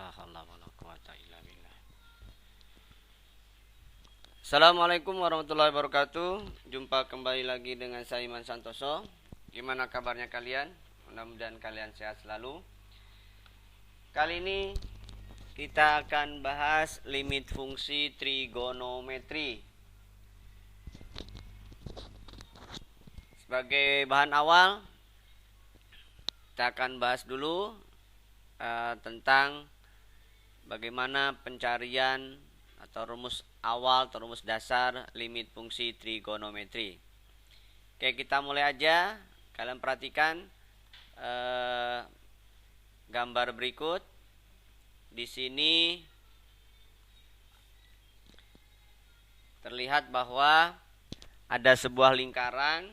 La haula wala quwata illa billah. Assalamualaikum warahmatullahi wabarakatuh. Jumpa kembali lagi dengan saya Iman Santoso. Gimana kabarnya kalian? Mudah-mudahan kalian sehat selalu. Kali ini kita akan bahas limit fungsi trigonometri. Sebagai bahan awal, kita akan bahas dulu tentang bagaimana pencarian atau rumus awal atau rumus dasar limit fungsi trigonometri. Oke, kita mulai aja. Kalian perhatikan gambar berikut. Di sini terlihat bahwa ada sebuah lingkaran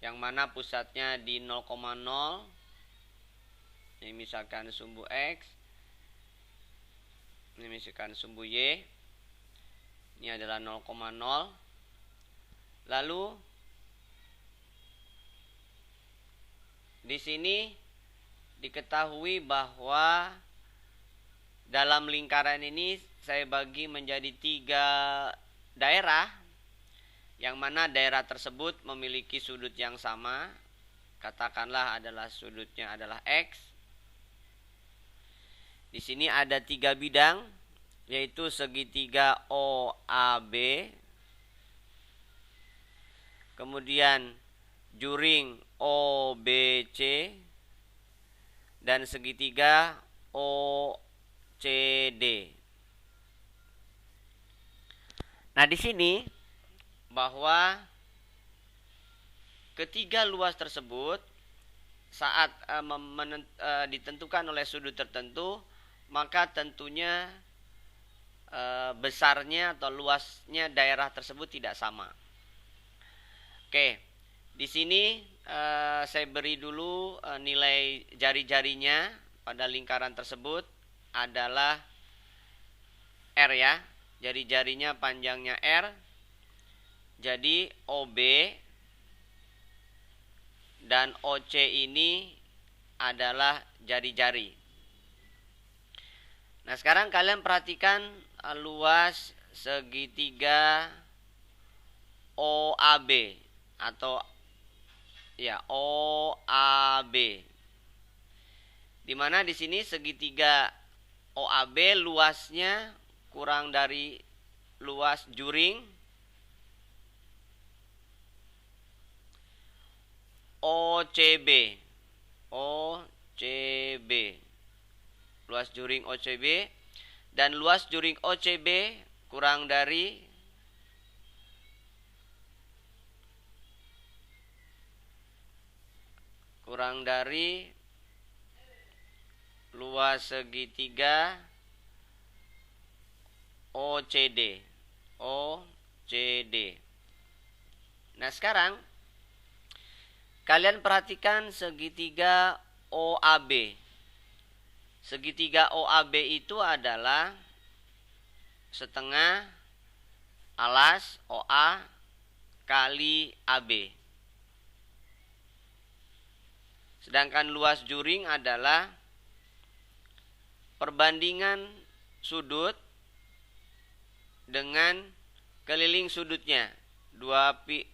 yang mana pusatnya di 0,0. Ini misalkan sumbu X. Ini misalkan sumbu Y. Ini adalah 0,0. Lalu di sini diketahui bahwa dalam lingkaran ini saya bagi menjadi 3 daerah, yang mana daerah tersebut memiliki sudut yang sama. Katakanlah adalah sudutnya adalah X. Di sini ada 3 bidang, yaitu segitiga OAB, kemudian juring OBC, dan segitiga OCD. Nah, di sini bahwa ketiga luas tersebut saat ditentukan oleh sudut tertentu, maka tentunya besarnya atau luasnya daerah tersebut tidak sama. Oke, di sini saya beri dulu nilai jari-jarinya pada lingkaran tersebut adalah R ya. Jari-jarinya panjangnya R. Jadi OB dan OC ini adalah jari-jari. Nah, sekarang kalian perhatikan luas segitiga OAB atau ya OAB. Di mana di sini segitiga OAB luasnya kurang dari luas juring OCB. Luas juring OCB, dan luas juring OCB kurang dari luas segitiga OCD. Nah, sekarang kalian perhatikan segitiga OAB. Segitiga OAB itu adalah setengah alas OA kali AB. Sedangkan luas juring adalah perbandingan sudut dengan keliling sudutnya. 2pi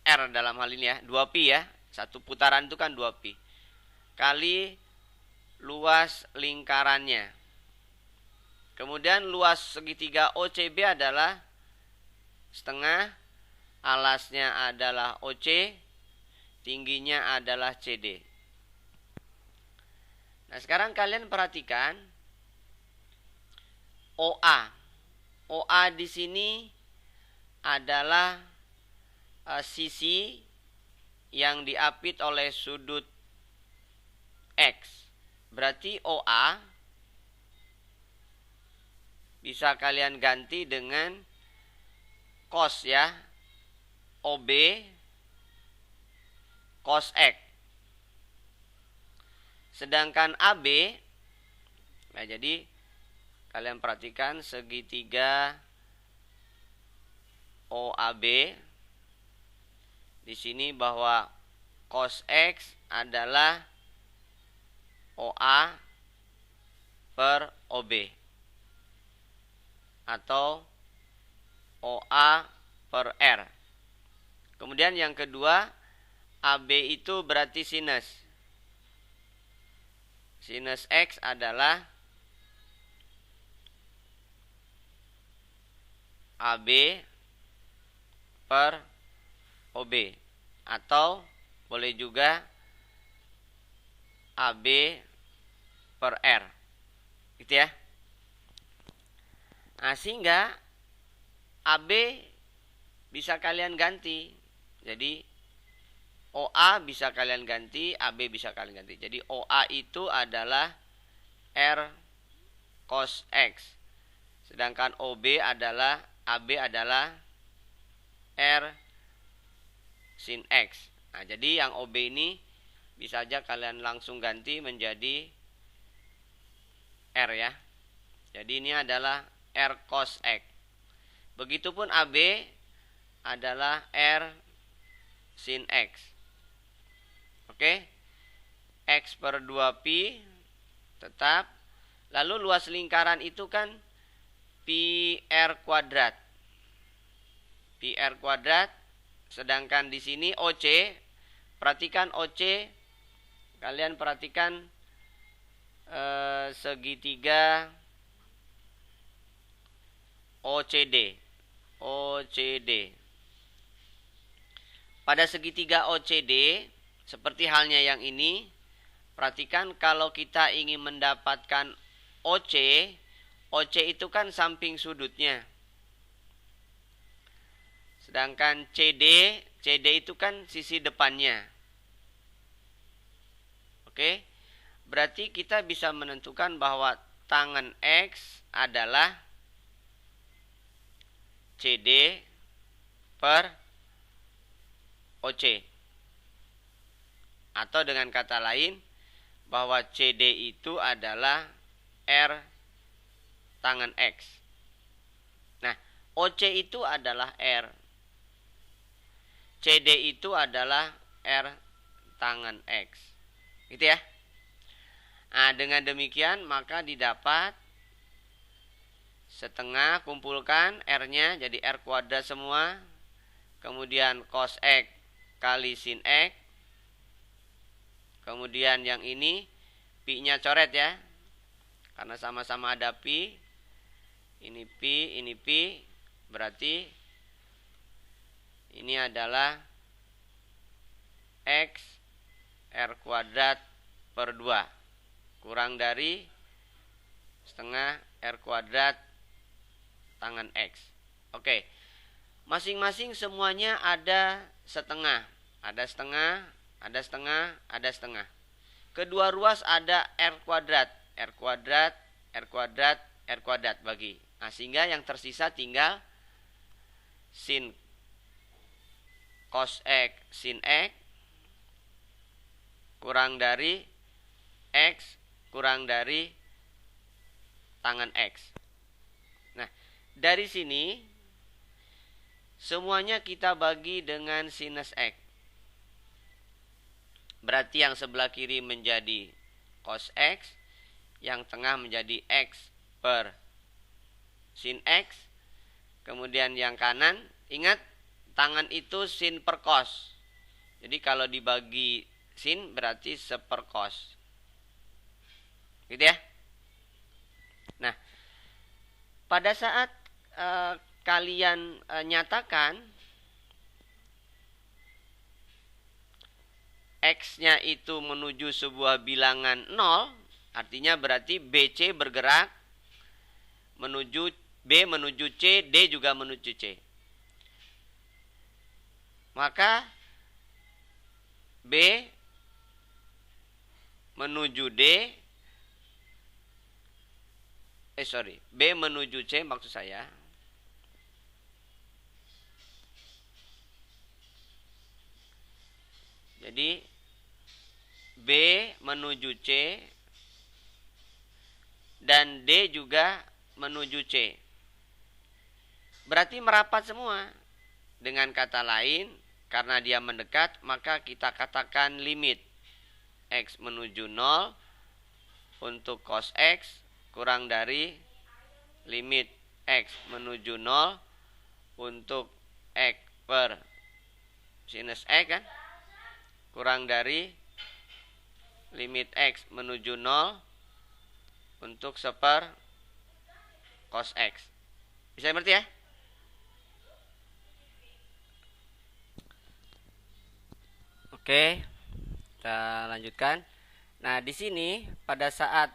R dalam hal ini ya, 2pi ya. Satu putaran itu kan 2pi. Kali luas lingkarannya. Kemudian luas segitiga OCB adalah setengah, alasnya adalah OC, tingginya adalah CD. Nah, sekarang kalian perhatikan OA. OA di sini adalah sisi yang diapit oleh sudut X. Berarti OA bisa kalian ganti dengan cos ya. OB cos X. Sedangkan AB, nah jadi kalian perhatikan segitiga OAB di sini bahwa cos X adalah OA per OB atau OA per R. Kemudian yang kedua, AB itu berarti sinus. Sinus X adalah AB per OB atau boleh juga AB per R. Gitu ya. Nah, sehingga AB bisa kalian ganti. Jadi OA bisa kalian ganti, AB bisa kalian ganti. Jadi OA itu adalah R cos X. Sedangkan AB adalah R sin X. Nah, jadi yang OB ini bisa aja kalian langsung ganti menjadi R ya. Jadi ini adalah R cos X. Begitupun AB adalah R sin X. Oke. X per 2pi tetap. Lalu luas lingkaran itu kan pi R kuadrat. Pi R kuadrat. Sedangkan di sini OC. Perhatikan OC. Kalian perhatikan segitiga OCD. Pada segitiga OCD, seperti halnya yang ini, perhatikan kalau kita ingin mendapatkan OC itu kan samping sudutnya. Sedangkan CD itu kan sisi depannya. Oke, berarti kita bisa menentukan bahwa tangan X adalah CD per OC. Atau dengan kata lain, bahwa CD itu adalah R tangan X. Nah, OC itu adalah R. CD itu adalah R tangan X. Gitu ya. Nah, dengan demikian maka didapat setengah, kumpulkan R-nya jadi R kuadrat semua. Kemudian cos X kali sin X. Kemudian yang ini pi-nya coret ya. Karena sama-sama ada pi. Ini pi. Berarti ini adalah X R kuadrat per 2. Kurang dari setengah R kuadrat tangan X. Oke. Masing-masing semuanya ada setengah. Ada setengah. Kedua ruas ada R kuadrat. Bagi. Nah, sehingga yang tersisa tinggal sin cos X sin X kurang dari X kurang dari tangan X. Nah, dari sini semuanya kita bagi dengan sinus X. Berarti yang sebelah kiri menjadi cos X, yang tengah menjadi X per sin X. Kemudian yang kanan, ingat tangan itu sin per cos. Jadi kalau dibagi sin berarti seper cos. Gitu ya. Nah, pada saat kalian nyatakan X-nya itu menuju sebuah bilangan 0, artinya berarti BC bergerak menuju B menuju C, D juga menuju C. Maka B menuju D, B menuju C maksud saya. Jadi B menuju C dan D juga menuju C. Berarti merapat semua. Dengan kata lain, karena dia mendekat, maka kita katakan limit X menuju 0 untuk cos X kurang dari limit X menuju 0 untuk X per sinus X kan, kurang dari limit X menuju 0 untuk seper cos X. Bisa ngerti ya? Oke, kita lanjutkan. Nah, di sini pada saat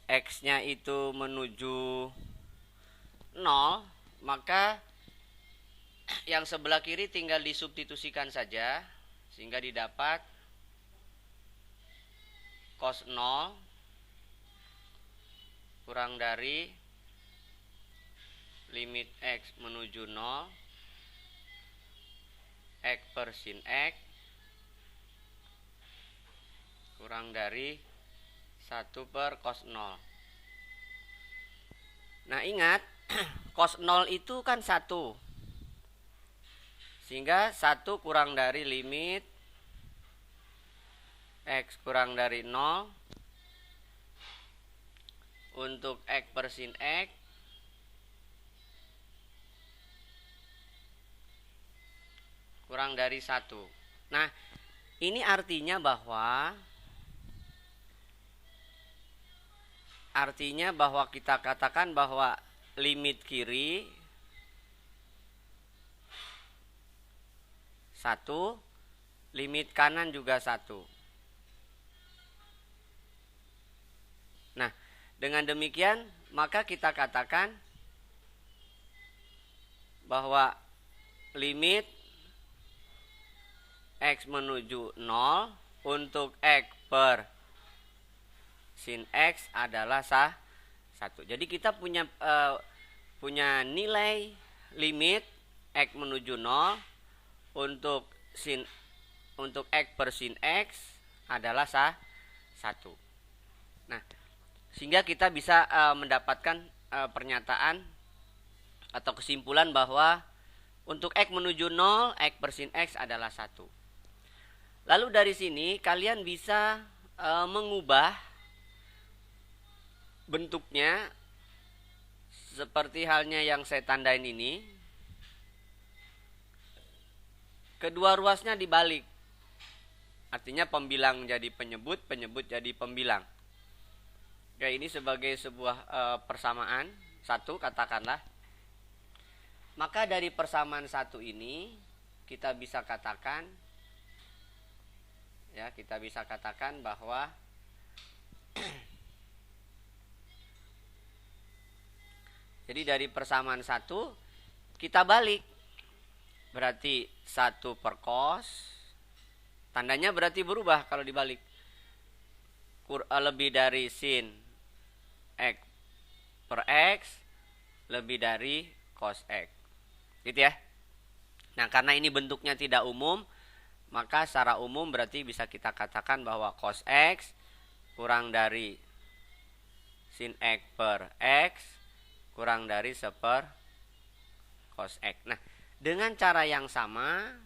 X-nya itu menuju 0, maka yang sebelah kiri tinggal disubstitusikan saja sehingga didapat cos 0 kurang dari limit X menuju 0 X per sin X kurang dari 1 per cos 0. Nah, ingat cos 0 itu kan 1, sehingga 1 kurang dari limit X kurang dari 0 untuk X per sin X kurang dari 1. Nah, ini artinya bahwa kita katakan bahwa limit kiri 1, limit kanan juga 1. Nah, dengan demikian maka kita katakan bahwa limit X menuju 0 untuk X per sin X adalah 1. Jadi kita punya nilai limit X menuju 0 untuk X per sin X adalah 1. Nah, sehingga kita bisa mendapatkan pernyataan atau kesimpulan bahwa untuk X menuju 0 X per sin X adalah 1. Lalu dari sini kalian bisa mengubah bentuknya seperti halnya yang saya tandain ini. Kedua ruasnya dibalik. Artinya pembilang jadi penyebut, penyebut jadi pembilang. Ya, ini sebagai sebuah persamaan 1 katakanlah. Maka dari persamaan 1 ini kita bisa katakan bahwa jadi dari persamaan 1 kita balik. Berarti 1 per cos, tandanya berarti berubah kalau dibalik. Lebih dari sin X per X lebih dari cos X. Gitu ya. Nah, karena ini bentuknya tidak umum, maka secara umum berarti bisa kita katakan bahwa cos X kurang dari sin X per X kurang dari seper cos X. Nah, dengan cara yang sama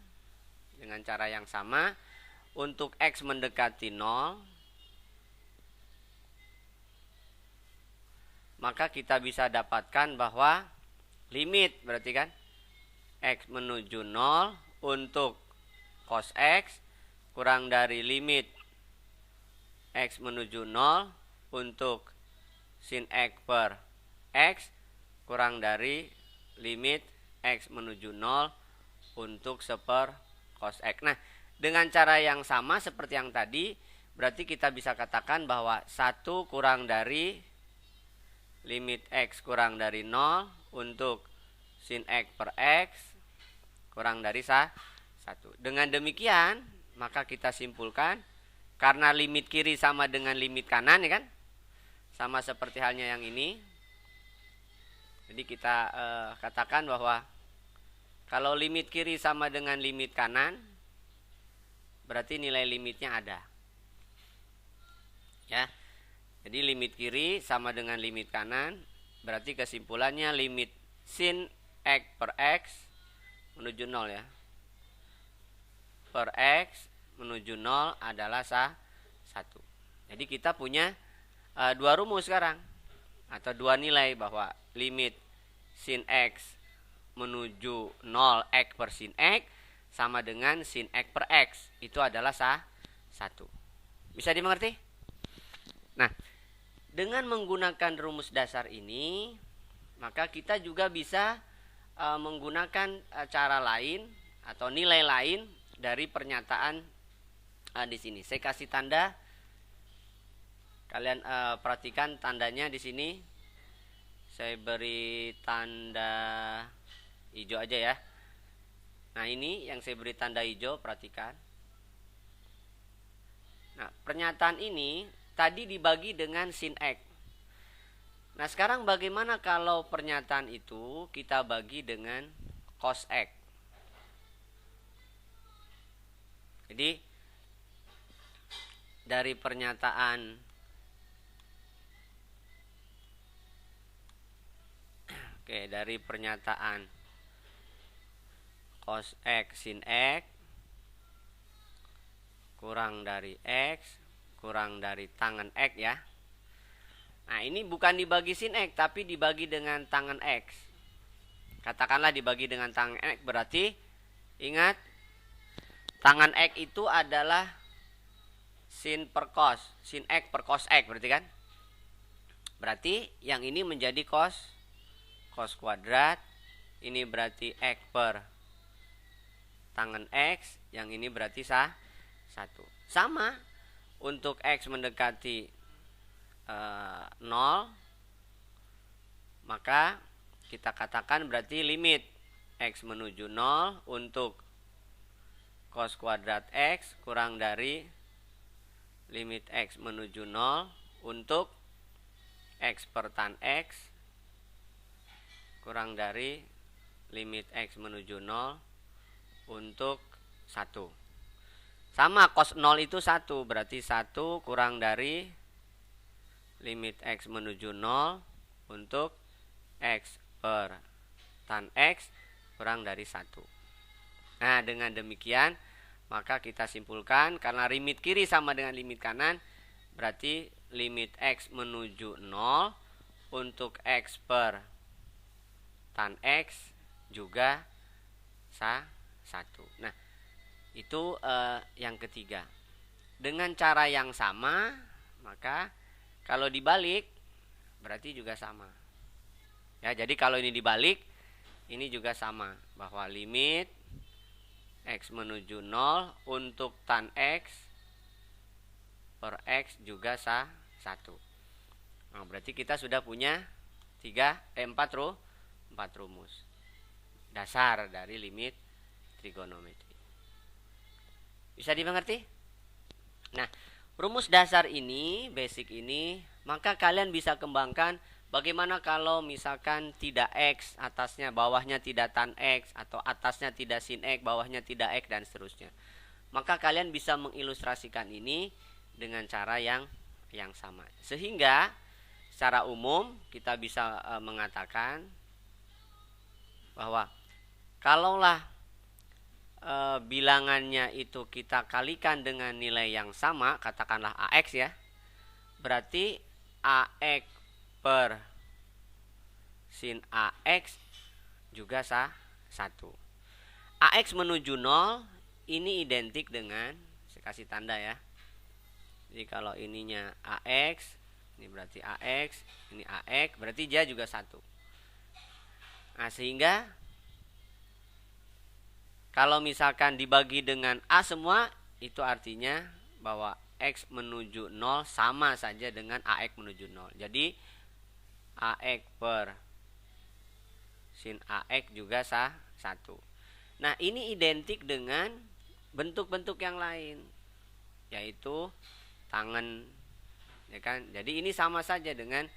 untuk X mendekati 0, maka kita bisa dapatkan bahwa limit berarti kan X menuju 0 untuk cos X kurang dari limit X menuju 0 untuk sin X per X kurang dari limit X menuju 0 untuk seper cos X. Nah, dengan cara yang sama seperti yang tadi, berarti kita bisa katakan bahwa 1 kurang dari limit X kurang dari 0 untuk sin X per X kurang dari 1. Dengan demikian, maka kita simpulkan karena limit kiri sama dengan limit kanan, ya kan? Sama seperti halnya yang ini. Jadi kita katakan bahwa kalau limit kiri sama dengan limit kanan, berarti nilai limitnya ada. Ya. Jadi limit kiri sama dengan limit kanan, berarti kesimpulannya limit sin X per X menuju 0 ya. Per X menuju 0 adalah 1. Jadi kita punya dua rumus sekarang, atau dua nilai, bahwa limit sin X menuju 0 X per sin X sama dengan sin X per X. Itu adalah 1. Bisa dimengerti? Nah, dengan menggunakan rumus dasar ini, maka kita juga bisa menggunakan cara lain atau nilai lain dari pernyataan di sini. Saya kasih tanda, kalian perhatikan tandanya di sini. Saya beri tanda hijau aja ya. Nah, ini yang saya beri tanda hijau, perhatikan. Nah, pernyataan ini tadi dibagi dengan sin X. Nah, sekarang bagaimana kalau pernyataan itu kita bagi dengan cos X? Jadi, dari pernyataan dari pernyataan cos X sin X kurang dari X kurang dari tangen X ya. Nah, ini bukan dibagi sin X, tapi dibagi dengan tangen X. Katakanlah dibagi dengan tangen X, berarti ingat, tangen X itu adalah sin per cos, sin X per cos X, berarti kan? Berarti yang ini menjadi cos kuadrat, ini berarti X per tangen X, yang ini berarti 1. Sama, untuk X mendekati 0, maka kita katakan berarti limit X menuju 0 untuk cos kuadrat X kurang dari limit X menuju 0 untuk X per tan X kurang dari limit X menuju 0 untuk 1. Sama, cos 0 itu 1, berarti 1 kurang dari limit X menuju 0 untuk X per tan X kurang dari 1. Nah, dengan demikian maka kita simpulkan, karena limit kiri sama dengan limit kanan, berarti limit X menuju 0 untuk X per tan X juga 1. Nah, itu yang ketiga. Dengan cara yang sama, maka kalau dibalik berarti juga sama. Ya, jadi kalau ini dibalik, ini juga sama, bahwa limit X menuju 0 untuk tan X per X juga 1. Nah, berarti kita sudah punya 4 rumus dasar dari limit trigonometri. Bisa dimengerti? Nah, rumus dasar ini, basic ini, maka kalian bisa kembangkan bagaimana kalau misalkan tidak X, atasnya bawahnya tidak tan X, atau atasnya tidak sin X, bawahnya tidak X, dan seterusnya. Maka kalian bisa mengilustrasikan ini dengan cara yang sama. Sehingga secara umum kita bisa mengatakan bahwa kalaulah bilangannya itu kita kalikan dengan nilai yang sama, katakanlah AX ya, berarti AX per sin AX juga 1. AX menuju 0 ini identik dengan, saya kasih tanda ya, jadi kalau ininya AX, ini berarti AX, ini AX, berarti dia juga 1. Nah, sehingga kalau misalkan dibagi dengan A semua, itu artinya bahwa X menuju 0 sama saja dengan AX menuju 0. Jadi AX per sin AX juga 1. Nah, ini identik dengan bentuk-bentuk yang lain, yaitu tangen, ya kan? Jadi ini sama saja dengan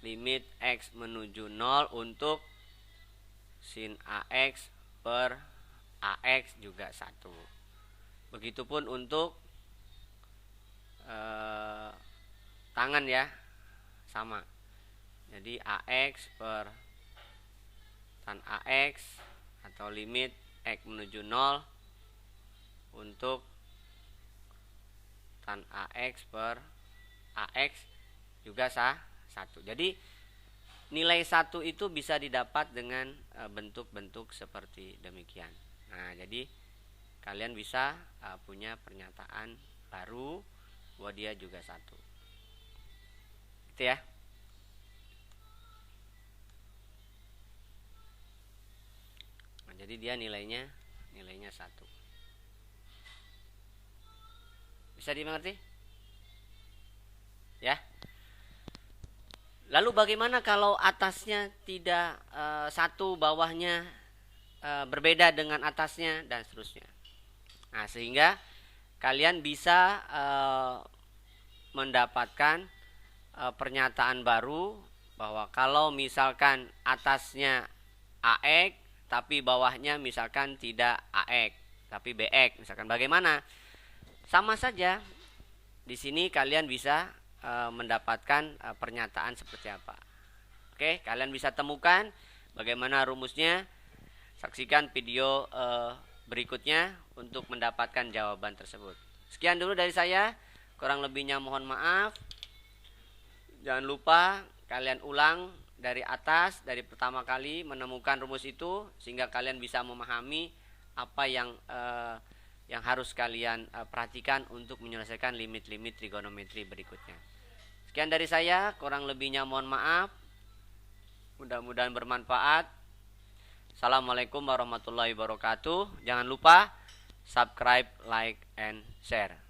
limit X menuju 0 untuk sin AX per AX juga 1. Begitupun untuk tangan ya, sama. Jadi AX per tan AX atau limit X menuju 0 untuk tan AX per AX juga 1. Jadi nilai 1 itu bisa didapat dengan bentuk-bentuk seperti demikian. Nah, jadi kalian bisa punya pernyataan baru bahwa dia juga 1. Itu ya. Nah, jadi dia nilainya 1. Bisa dimengerti? Ya. Lalu bagaimana kalau atasnya tidak 1, bawahnya berbeda dengan atasnya dan seterusnya. Nah, sehingga kalian bisa mendapatkan pernyataan baru bahwa kalau misalkan atasnya AX tapi bawahnya misalkan tidak AX tapi BX, misalkan bagaimana? Sama saja. Di sini kalian bisa mendapatkan pernyataan seperti apa. Oke, kalian bisa temukan bagaimana rumusnya. Saksikan video berikutnya untuk mendapatkan jawaban tersebut. Sekian dulu dari saya. Kurang lebihnya mohon maaf. Jangan lupa kalian ulang dari atas, dari pertama kali menemukan rumus itu, sehingga kalian bisa memahami apa yang harus kalian perhatikan untuk menyelesaikan limit-limit trigonometri berikutnya. Sekian dari saya, kurang lebihnya mohon maaf. Mudah-mudahan bermanfaat. Assalamualaikum warahmatullahi wabarakatuh. Jangan lupa subscribe, like, and share.